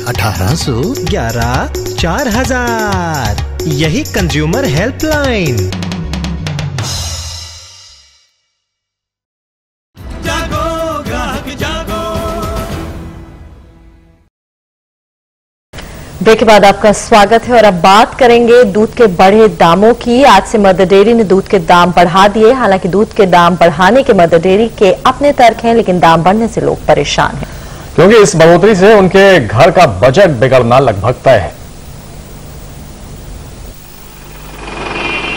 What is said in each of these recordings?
1811 4000। यही consumer helpline. जागो ग्राहक जागो। ब्रेक के बाद आपका स्वागत है और अब बात करेंगे दूध के बढ़े दामों की। आज से मदर डेयरी ने दूध के दाम बढ़ा दिए। हालांकि दूध के दाम बढ़ाने के मदर डेयरी के अपने तर्क हैं, लेकिन दाम बढ़ने से लोग परेशान हैं, क्योंकि इस बढ़ोतरी से उनके घर का बजट बिगड़ना लगभग तय है।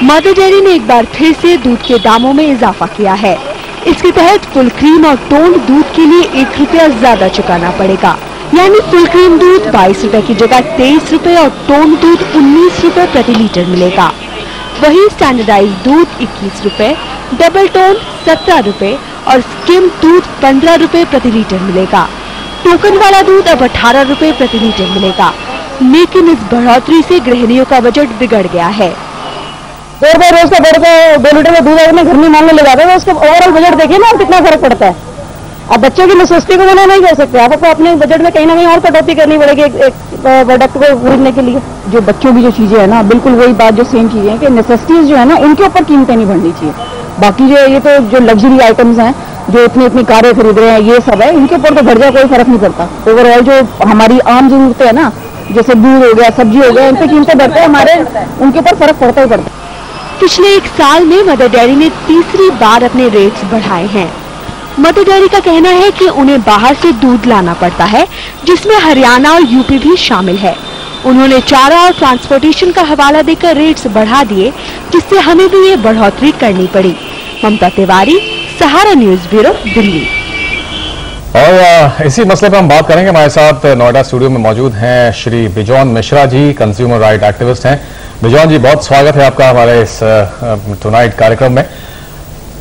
मदर डेयरी ने एक बार फिर से दूध के दामों में इजाफा किया है। इसके तहत फुल क्रीम और टोन्ड दूध के लिए 1 रुपया ज्यादा चुकाना पड़ेगा। यानी फुल क्रीम दूध 22 रुपए की जगह 23 रुपए और टोन्ड दूध 19 रुपए प्रति लीटर मिलेगा। वहीं स्टैंडर्डाइज दूध 21 रुपए, डबल टोन 17 रुपए और स्किम दूध 15 रुपए प्रति लीटर मिलेगा। टोकन वाला दूध अब 18 रुपए प्रति लीटर मिलेगा। लेकिन इस बढ़ोतरी से गृहिणियों का बजट बिगड़ गया है। रोज का 2 लीटर में दूध अपने घर में मांगने ले जाते हैं, उसका ओवरऑल बजट देखिए ना कितना फर्क पड़ता है। अब बच्चों की नेसेसिटी को मना नहीं कर सकते, आपको अपने बजट में कहीं ना कहीं और कटौती करनी पड़ेगी एक प्रोडक्ट को खरीदने के लिए। जो बच्चों की जो चीजें है ना, बिल्कुल वही बात जो सेम चीजें हैं कि नेसेसिटीज जो है ना उनके ऊपर कीमतें नहीं बढ़नी चाहिए। बाकी जो ये तो जो लग्जरी आइटम्स हैं, जो इतनी कारें खरीद रहे हैं, ये सब है, इनके ऊपर तो बढ़ जाए कोई फर्क नहीं पड़ता। ओवरऑल जो हमारी आम जरूरतें है ना, जैसे दूध हो गया, सब्जी हो गया, इन पे कीमतें बढ़ते हैं हमारे, उनके ऊपर फर्क पड़ता ही पड़ता है। पिछले 1 साल में मदर डेयरी ने तीसरी बार अपने रेट्स बढ़ाए हैं। मदर डेयरी का कहना है कि उन्हें बाहर से दूध लाना पड़ता है, जिसमें हरियाणा और यूपी भी शामिल है। उन्होंने चारा और ट्रांसपोर्टेशन का हवाला देकर रेट्स बढ़ा दिए, जिससे हमें भी ये बढ़ोतरी करनी पड़ी। ममता तिवारी, सहारा न्यूज ब्यूरो, दिल्ली। और इसी मसले पर हम बात करेंगे। हमारे साथ नोएडा स्टूडियो में मौजूद हैं Shri bison Mishra ji, consumer right activist हैं। बिजॉन जी, बहुत स्वागत है आपका हमारे इस टुनाइट कार्यक्रम में।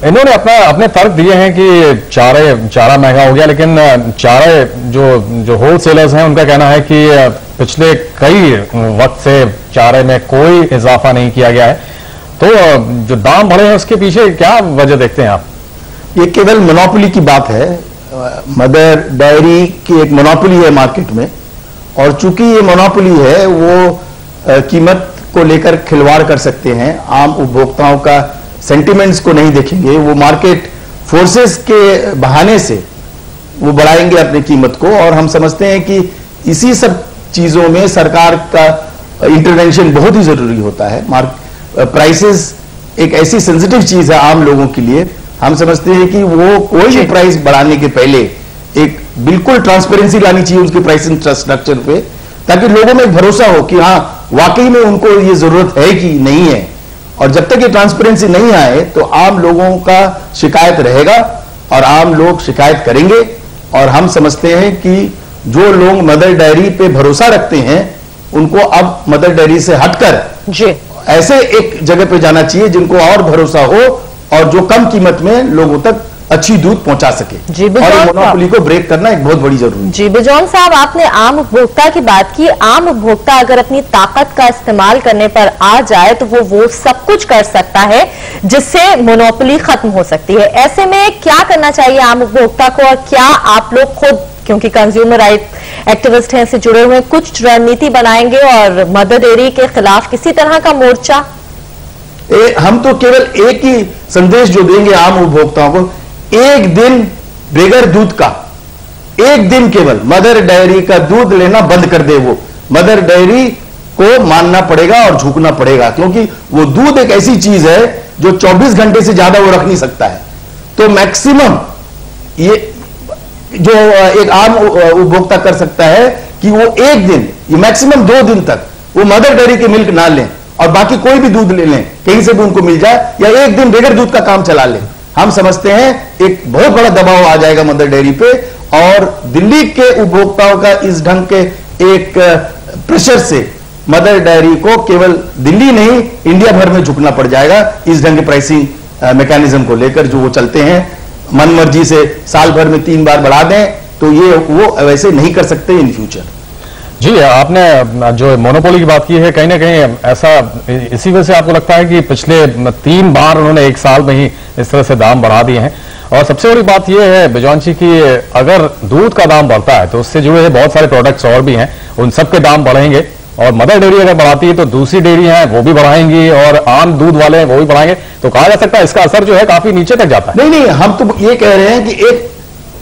इन्होंने अपने तर्क दिए हैं कि चारा महंगा हो गया, लेकिन चारे जो होलसेलर्स हैं उनका कहना है कि पिछले कई वक्त से चारे में कोई इजाफा नहीं किया गया है। तो जो दाम बढ़े हैं उसके पीछे क्या वजह देखते हैं आप? ये केवल मोनोपोली की बात है। मदर डेयरी की एक मोनोपोली है मार्केट में, और चूंकि ये मोनोपोली है, वो कीमत को लेकर खिलवाड़ कर सकते हैं। आम उपभोक्ताओं का सेंटिमेंट्स को नहीं देखेंगे, वो मार्केट फोर्सेस के बहाने से वो बढ़ाएंगे अपनी कीमत को। और हम समझते हैं कि इसी सब चीजों में सरकार का इंटरवेंशन बहुत ही जरूरी होता है। प्राइसेस एक ऐसी सेंसिटिव चीज है आम लोगों के लिए। हम समझते हैं कि वो कोई भी प्राइस बढ़ाने के पहले एक बिल्कुल ट्रांसपेरेंसी लानी चाहिए उसके प्राइसिंग स्ट्रक्चर पे, ताकि लोगों में एक भरोसा हो कि हाँ वाकई में उनको ये जरूरत है कि नहीं है। और जब तक ये ट्रांसपेरेंसी नहीं आए तो आम लोगों का शिकायत रहेगा और आम लोग शिकायत करेंगे। और हम समझते हैं कि जो लोग मदर डेयरी पे भरोसा रखते हैं उनको अब मदर डेयरी से हटकर ऐसे एक जगह पे जाना चाहिए जिनको और भरोसा हो और जो कम कीमत में लोगों तक अच्छी दूध पहुंचा सके। और मोनोपोली को ब्रेक करना एक बहुत बड़ी जरूरी है। जी बिजॉन साहब, आपने आम उपभोक्ता की बात की। आम उपभोक्ता अगर अपनी ताकत का इस्तेमाल करने पर आ जाए तो वो सब कुछ कर सकता है जिससे मोनोपोली खत्म हो सकती है। ऐसे में क्या करना चाहिए आम उपभोक्ता को, और क्या आप लोग खुद, क्योंकि कंज्यूमर राइट एक्टिविस्ट हैं, से जुड़े हुए, कुछ रणनीति बनाएंगे और मदर डेयरी के खिलाफ किसी तरह का मोर्चा? हम तो केवल एक ही संदेश जो देंगे आम उपभोक्ताओं को, एक दिन बगैर दूध का, एक दिन केवल मदर डेयरी का दूध लेना बंद कर दे। वो मदर डेयरी को मानना पड़ेगा और झुकना पड़ेगा, क्योंकि वो दूध एक ऐसी चीज है जो 24 घंटे से ज्यादा वो रख नहीं सकता है। तो मैक्सिमम ये जो एक आम उपभोक्ता कर सकता है कि वो एक दिन, ये मैक्सिमम 2 दिन तक वो मदर डेयरी के मिल्क ना लें और बाकी कोई भी दूध ले लें, कहीं से भी उनको मिल जाए, या एक दिन बगैर दूध का काम चला लें। हम समझते हैं एक बहुत बड़ा दबाव आ जाएगा मदर डेयरी पे, और दिल्ली के उपभोक्ताओं का इस ढंग के एक प्रेशर से मदर डेयरी को केवल दिल्ली नहीं इंडिया भर में झुकना पड़ जाएगा। इस ढंग के प्राइसिंग मैकेनिज्म को लेकर जो वो चलते हैं, मन मर्जी से साल भर में 3 बार बढ़ा दें, तो ये वो वैसे नहीं कर सकते इन फ्यूचर। जी, आपने जो मोनोपोली की बात की है, कहीं ना कहीं ऐसा इसी वजह से आपको लगता है कि पिछले 3 बार उन्होंने 1 साल में ही इस तरह से दाम बढ़ा दिए हैं। और सबसे बड़ी बात यह है बिजॉन जी कि अगर दूध का दाम बढ़ता है तो उससे जुड़े बहुत सारे प्रोडक्ट्स और भी हैं, उन सबके दाम बढ़ेंगे, और मदर डेयरी अगर बढ़ाती है तो दूसरी डेयरी है वो भी बढ़ाएंगी, और आम दूध वाले हैं वो भी बढ़ाएंगे, तो कहा जा सकता है इसका असर जो है काफी नीचे तक जाता है। नहीं, हम तो ये कह रहे हैं कि एक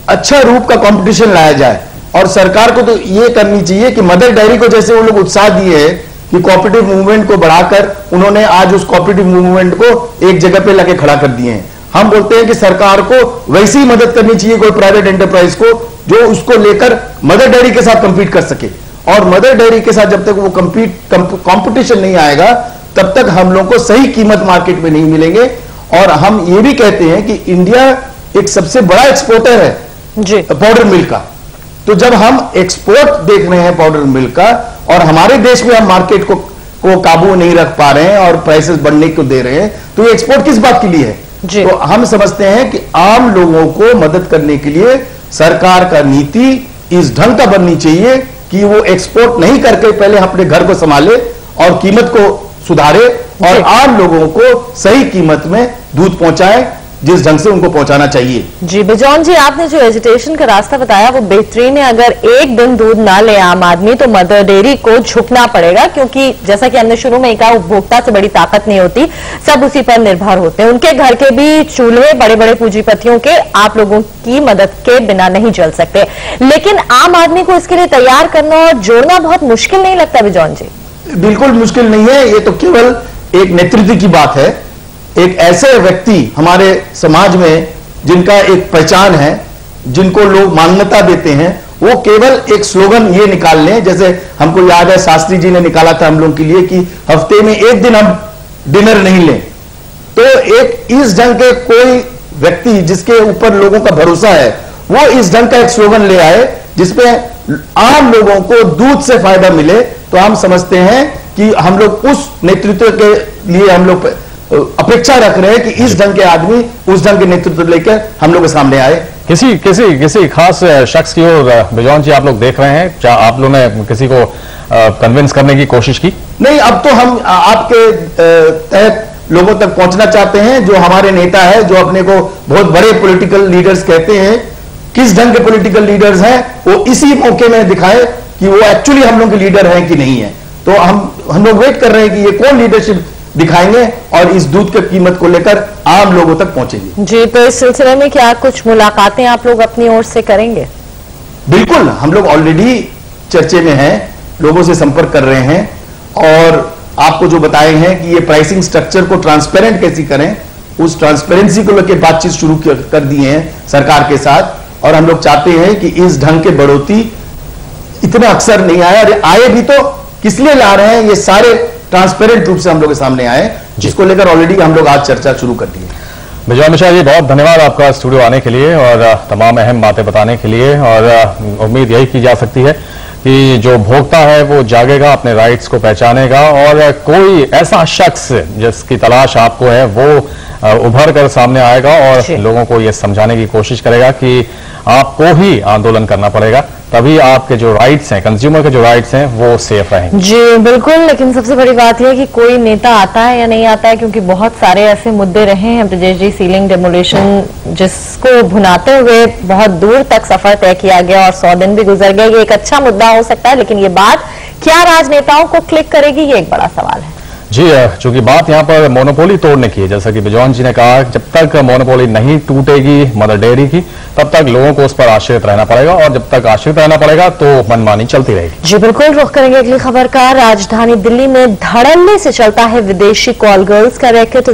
अच्छा रूप का कंपटीशन लाया जाए, और सरकार को तो ये करनी चाहिए कि मदर डेयरी को जैसे वो लोग उत्साह दिए है कि कोऑपरेटिव मूवमेंट को बढ़ाकर उन्होंने आज उस कोऑपरेटिव मूवमेंट को एक जगह पे लाके खड़ा कर दिए हैं। हम बोलते हैं कि सरकार को वैसी ही मदद करनी चाहिए कोई प्राइवेट एंटरप्राइज को जो उसको लेकर मदर डेयरी के साथ कंपीट कर सके, और मदर डेयरी के साथ जब तक वो कंपटीशन नहीं आएगा तब तक हम लोग को सही कीमत मार्केट में नहीं मिलेंगे। और हम ये भी कहते हैं कि इंडिया एक सबसे बड़ा एक्सपोर्टर है पाउडर मिल्क का, तो जब हम एक्सपोर्ट देख रहे हैं पाउडर मिल्क का और हमारे देश में हम मार्केट को काबू नहीं रख पा रहे हैं और प्राइसेस बढ़ने को दे रहे हैं, तो ये एक्सपोर्ट किस बात के लिए है? तो हम समझते हैं कि आम लोगों को मदद करने के लिए सरकार का नीति इस ढंग का बननी चाहिए कि वो एक्सपोर्ट नहीं करके पहले अपने घर को संभाले और कीमत को सुधारे और आम लोगों को सही कीमत में दूध पहुंचाए जिस ढंग से उनको पहुंचाना चाहिए। जी बिजॉन जी, आपने जो एजुटेशन का रास्ता बताया वो बेहतरीन है। अगर एक दिन दूध ना ले आम आदमी तो मदर डेयरी को झुकना पड़ेगा, क्योंकि जैसा कि हमने शुरू में कहा उपभोक्ता से बड़ी ताकत नहीं होती, सब उसी पर निर्भर होते हैं। उनके घर के भी चूल्हे बड़े बड़े पूंजीपतियों के आप लोगों की मदद के बिना नहीं जल सकते, लेकिन आम आदमी को इसके लिए तैयार करना और जोड़ना बहुत मुश्किल नहीं लगता बिजॉन जी? बिल्कुल मुश्किल नहीं है, ये तो केवल एक नेतृत्व की बात है। एक ऐसे व्यक्ति हमारे समाज में जिनका एक पहचान है, जिनको लोग मान्यता देते हैं, वो केवल एक स्लोगन ये निकाल लें, जैसे हमको याद है शास्त्री जी ने निकाला था हम लोग के लिए कि हफ्ते में एक दिन हम डिनर नहीं लें। तो एक इस ढंग के कोई व्यक्ति जिसके ऊपर लोगों का भरोसा है वो इस ढंग का एक स्लोगन ले आए जिसपे आम लोगों को दूध से फायदा मिले, तो हम समझते हैं कि हम लोग उस नेतृत्व के लिए हम लोग अपेक्षा रख रहे हैं कि इस ढंग के आदमी उस ढंग के नेतृत्व लेकर हम लोग के सामने आए। किसी खास शख्स की ओर बिजॉन जी आप लोग देख रहे हैं, क्या आप लोगों ने किसी को कन्विंस करने की कोशिश की? नहीं, अब तो हम आपके तहत लोगों तक पहुंचना चाहते हैं। जो हमारे नेता है, जो अपने को बहुत बड़े पॉलिटिकल लीडर्स कहते हैं, किस ढंग के पॉलिटिकल लीडर्स हैं वो इसी मौके में दिखाए कि वो एक्चुअली हम लोग के लीडर हैं कि नहीं है। तो हम लोग वेट कर रहे हैं कि ये कौन लीडरशिप दिखाएंगे और इस दूध की कीमत को लेकर आम लोगों तक पहुंचेंगे। जी, तो इस सिलसिले में क्या कुछ मुलाकातें आप लोग अपनी ओर से करेंगे? बिल्कुल, हम लोग ऑलरेडी चर्चे में हैं, लोगों से संपर्क कर रहे हैं और आपको जो बताए हैं कि ये प्राइसिंग स्ट्रक्चर को ट्रांसपेरेंट कैसे करें, उस ट्रांसपेरेंसी को लेकर बातचीत शुरू कर दी है सरकार के साथ। और हम लोग चाहते हैं कि इस ढंग के बढ़ोतरी इतना अक्सर नहीं आया, और आए भी तो किस लिए ला रहे हैं, ये सारे ट्रांसपेरेंट रूप से हम लोग के सामने आए, जिसको लेकर ऑलरेडी हम लोग आज चर्चा शुरू कर दी है। बिजॉन मिश्रा जी, बहुत धन्यवाद आपका स्टूडियो आने के लिए और तमाम अहम बातें बताने के लिए। और उम्मीद यही की जा सकती है कि जो भोक्ता है वो जागेगा, अपने राइट्स को पहचानेगा और कोई ऐसा शख्स जिसकी तलाश आपको है वो उभर कर सामने आएगा और लोगों को ये समझाने की कोशिश करेगा कि आपको ही आंदोलन करना पड़ेगा, तभी आपके जो राइट्स हैं, कंज्यूमर के जो राइट्स हैं वो सेफ रहेंगे। जी बिल्कुल, लेकिन सबसे बड़ी बात यह है कि कोई नेता आता है या नहीं आता है, क्योंकि बहुत सारे ऐसे मुद्दे रहे हैं ब्रजेश जी, सीलिंग, डेमोलिशन, जिसको भुनाते हुए बहुत दूर तक सफर तय किया गया और 100 दिन भी गुजर गए। ये एक अच्छा मुद्दा हो सकता है, लेकिन ये बात क्या राजनेताओं को क्लिक करेगी, ये एक बड़ा सवाल है। जी, चूंकि बात यहाँ पर मोनोपोली तोड़ने की है, जैसा कि बिजॉन जी ने कहा, जब तक मोनोपोली नहीं टूटेगी मदर डेयरी की, तब तक लोगों को उस पर आश्रित रहना पड़ेगा और जब तक आश्रित रहना पड़ेगा तो मनमानी चलती रहेगी। जी बिल्कुल, रुख करेंगे अगली खबर का। राजधानी दिल्ली में धड़ल्ले से चलता है विदेशी कॉल गर्ल्स का रैकेट।